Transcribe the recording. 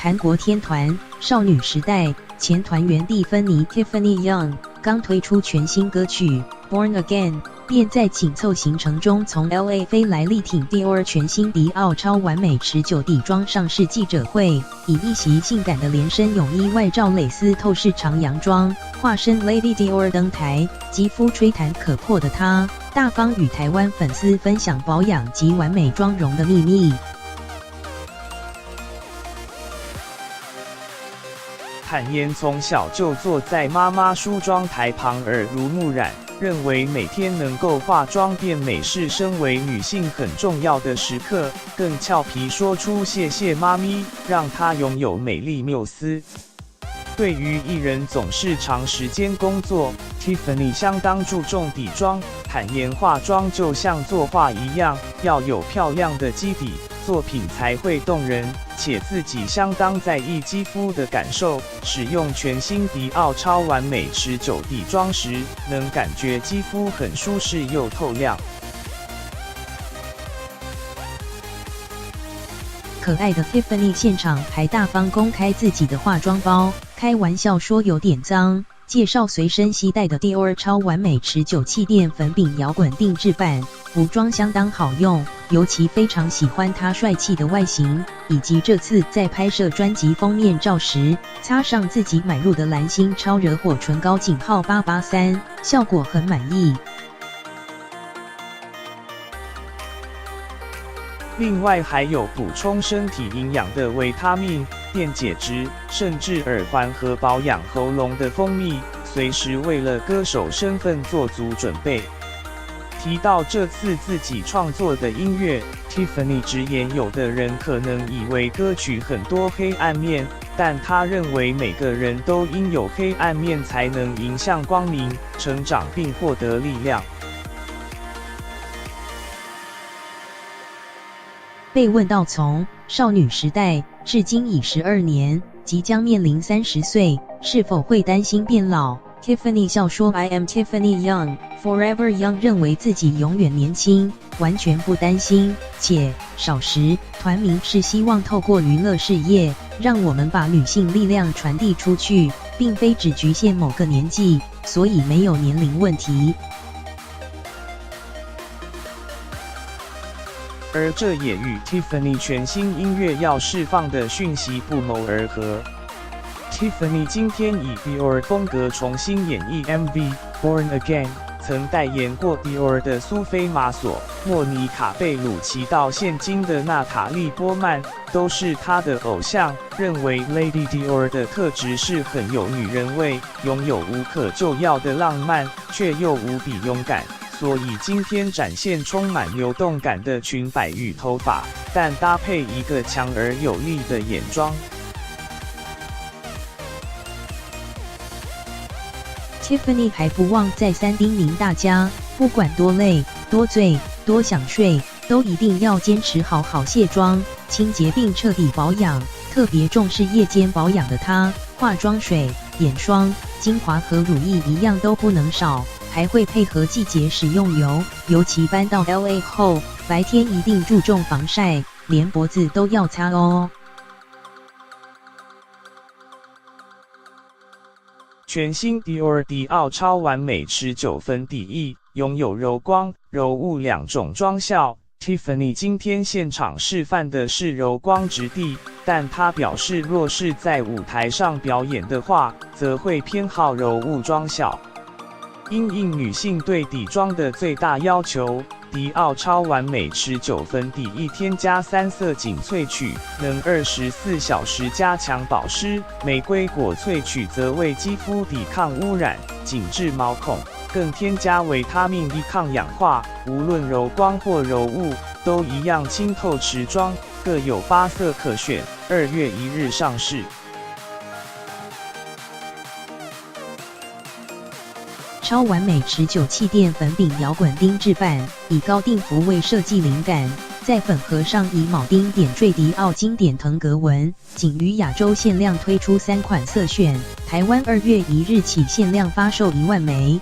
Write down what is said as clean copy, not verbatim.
韩国天团少女时代前团员蒂芬妮 Tiffany Young 刚推出全新歌曲 Born Again， 便在紧凑行程中从 LA 飞来力挺 Dior 全新迪奥超完美持久底妆上市记者会，以一袭性感的连身泳衣外罩蕾丝透视长洋装，化身 Lady Dior 登台，肌肤吹弹可破的她，大方与台湾粉丝分享保养及完美妆容的秘密。坦言从小就坐在妈妈梳妆台旁耳濡目染，认为每天能够化妆变美是身为女性很重要的时刻，更俏皮说出谢谢妈咪，让她拥有美丽缪斯。对于艺人总是长时间工作 ，Tiffany 相当注重底妆，坦言化妆就像作画一样，要有漂亮的基底，作品才会动人，且自己相当在意肌肤的感受，使用全新迪奥超完美持久底妆时，能感觉肌肤很舒适又透亮。可爱的 Tiffany 现场还大方公开自己的化妆包，开玩笑说有点脏，介绍随身携带的 Dior 超完美持久气垫粉饼摇滚定制版，服装相当好用，尤其非常喜欢它帅气的外形，以及这次在拍摄专辑封面照时，擦上自己买入的蓝星超惹火唇膏井号883，效果很满意。另外还有补充身体营养的维他命、电解质，甚至耳环和保养喉咙的蜂蜜，随时为了歌手身份做足准备。提到这次自己创作的音乐 ，Tiffany 直言有的人可能以为歌曲很多黑暗面，但他认为每个人都应有黑暗面才能迎向光明、成长并获得力量。被问到从少女时代至今已12年，即将面临30岁，是否会担心变老 ？Tiffany 笑说 ：“I am Tiffany Young, forever young。”认为自己永远年轻，完全不担心。且少时团名是希望透过娱乐事业，让我们把女性力量传递出去，并非只局限某个年纪，所以没有年龄问题。而这也与 Tiffany 全新音乐要释放的讯息不谋而合。Tiffany 今天以 Dior 风格重新演绎 MV Born Again， 曾代言过 Dior 的苏菲玛索、莫妮卡贝鲁奇到现今的娜塔莉波曼，都是她的偶像。认为 Lady Dior 的特质是很有女人味，拥有无可救药的浪漫，却又无比勇敢。所以今天展现充满流动感的裙摆与头发，但搭配一个强而有力的眼妆。Tiffany 还不忘再三叮咛大家，不管多累、多醉、多想睡，都一定要坚持好好卸妆、清洁并彻底保养。特别重视夜间保养的她，化妆水、眼霜、精华和乳液一样都不能少。还会配合季节使用油，尤其搬到 LA 后，白天一定注重防晒，连脖子都要擦哦。全新 Dior 迪奥超完美持久粉底液，拥有柔光、柔雾两种妆效。Tiffany 今天现场示范的是柔光质地，但她表示若是在舞台上表演的话，则会偏好柔雾妆效。因应女性对底妆的最大要求，迪奥超完美持久粉底液添加3色紧萃取，能24小时加强保湿；玫瑰果萃取则为肌肤抵抗污染、紧致毛孔，更添加维他命 E 抗氧化。无论柔光或柔雾，都一样清透持妆，各有8色可选。2月1日上市。超完美持久气垫粉饼摇滚钉制版，以高定幅为设计灵感，在粉盒上以铆钉点缀迪奥经典腾格纹，仅于亚洲限量推出3款色选，台湾2月1日起限量发售1万枚。